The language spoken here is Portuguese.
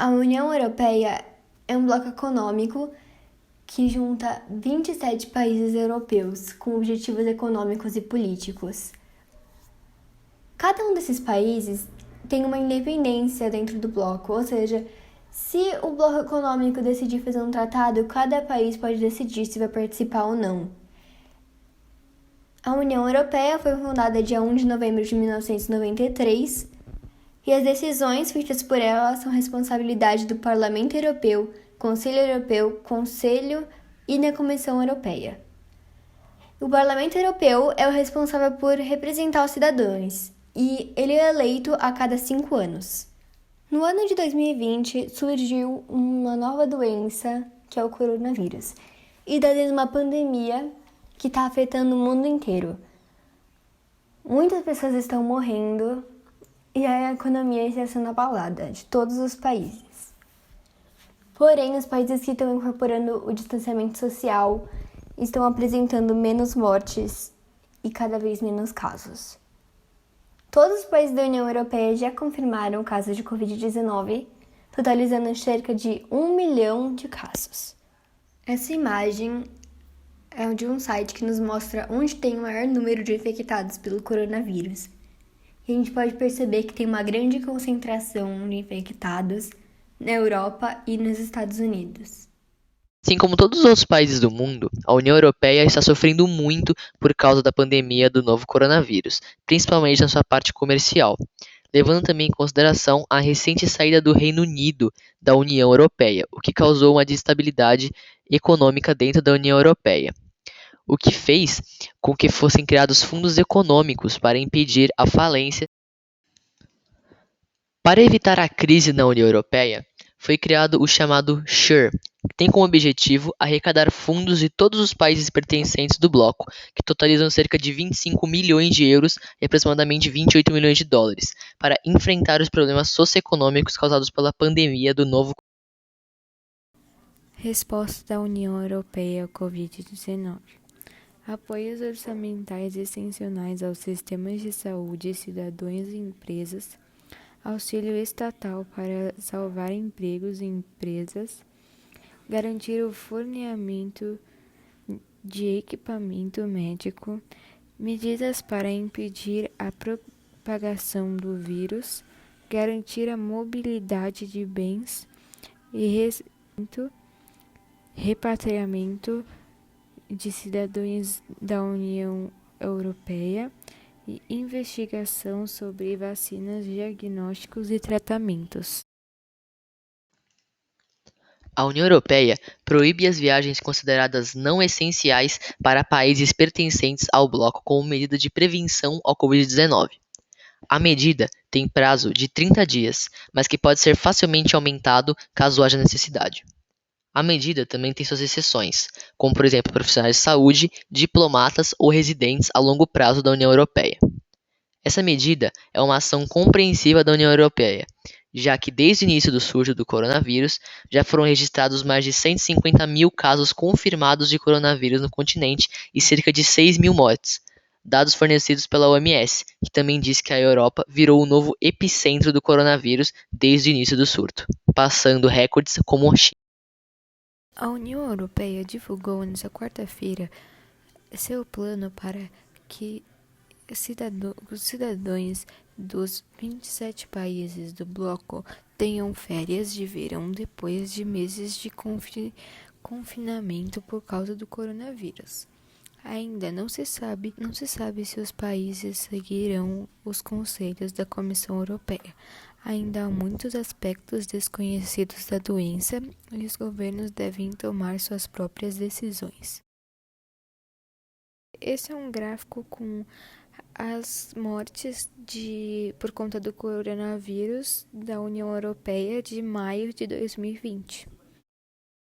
A União Europeia é um bloco econômico que junta 27 países europeus com objetivos econômicos e políticos. Cada um desses países tem uma independência dentro do bloco, ou seja, se o bloco econômico decidir fazer um tratado, cada país pode decidir se vai participar ou não. A União Europeia foi fundada dia 1 de novembro de 1993 e as decisões feitas por ela são responsabilidade do Parlamento Europeu, Conselho e da Comissão Europeia. O Parlamento Europeu é o responsável por representar os cidadãos e ele é eleito a cada 5 anos. No ano de 2020 surgiu uma nova doença, que é o coronavírus, e daí uma pandemia que está afetando o mundo inteiro. Muitas pessoas estão morrendo e a economia está sendo abalada de todos os países. Porém, os países que estão incorporando o distanciamento social estão apresentando menos mortes e cada vez menos casos. Todos os países da União Europeia já confirmaram casos de Covid-19, totalizando cerca de 1 milhão de casos. Essa imagem é de um site que nos mostra onde tem o maior número de infectados pelo coronavírus. E a gente pode perceber que tem uma grande concentração de infectados na Europa e nos Estados Unidos. Assim como todos os outros países do mundo, a União Europeia está sofrendo muito por causa da pandemia do novo coronavírus, principalmente na sua parte comercial, levando também em consideração a recente saída do Reino Unido da União Europeia, o que causou uma instabilidade econômica dentro da União Europeia, o que fez com que fossem criados fundos econômicos para impedir a falência. Para evitar a crise na União Europeia, foi criado o chamado SURE, que tem como objetivo arrecadar fundos de todos os países pertencentes do bloco, que totalizam cerca de 25 milhões de euros e aproximadamente 28 milhões de dólares, para enfrentar os problemas socioeconômicos causados pela pandemia do novo. Resposta da União Europeia ao Covid-19. Apoios orçamentais excepcionais aos sistemas de saúde, cidadãos e empresas. Auxílio estatal para salvar empregos e empresas, garantir o fornecimento de equipamento médico, medidas para impedir a propagação do vírus, garantir a mobilidade de bens e repatriamento de cidadãos da União Europeia, e investigação sobre vacinas, diagnósticos e tratamentos. A União Europeia proíbe as viagens consideradas não essenciais para países pertencentes ao bloco como medida de prevenção ao Covid-19. A medida tem prazo de 30 dias, mas que pode ser facilmente aumentado caso haja necessidade. A medida também tem suas exceções, como por exemplo profissionais de saúde, diplomatas ou residentes a longo prazo da União Europeia. Essa medida é uma ação compreensiva da União Europeia, já que desde o início do surto do coronavírus já foram registrados mais de 150 mil casos confirmados de coronavírus no continente e cerca de 6 mil mortes, dados fornecidos pela OMS, que também diz que a Europa virou o novo epicentro do coronavírus desde o início do surto, passando recordes como a China. A União Europeia divulgou nesta quarta-feira seu plano para que os cidadãos dos 27 países do bloco tenham férias de verão depois de meses de confinamento por causa do coronavírus. Ainda não se sabe se os países seguirão os conselhos da Comissão Europeia. Ainda há muitos aspectos desconhecidos da doença e os governos devem tomar suas próprias decisões. Esse é um gráfico com as mortes por conta do coronavírus da União Europeia de maio de 2020.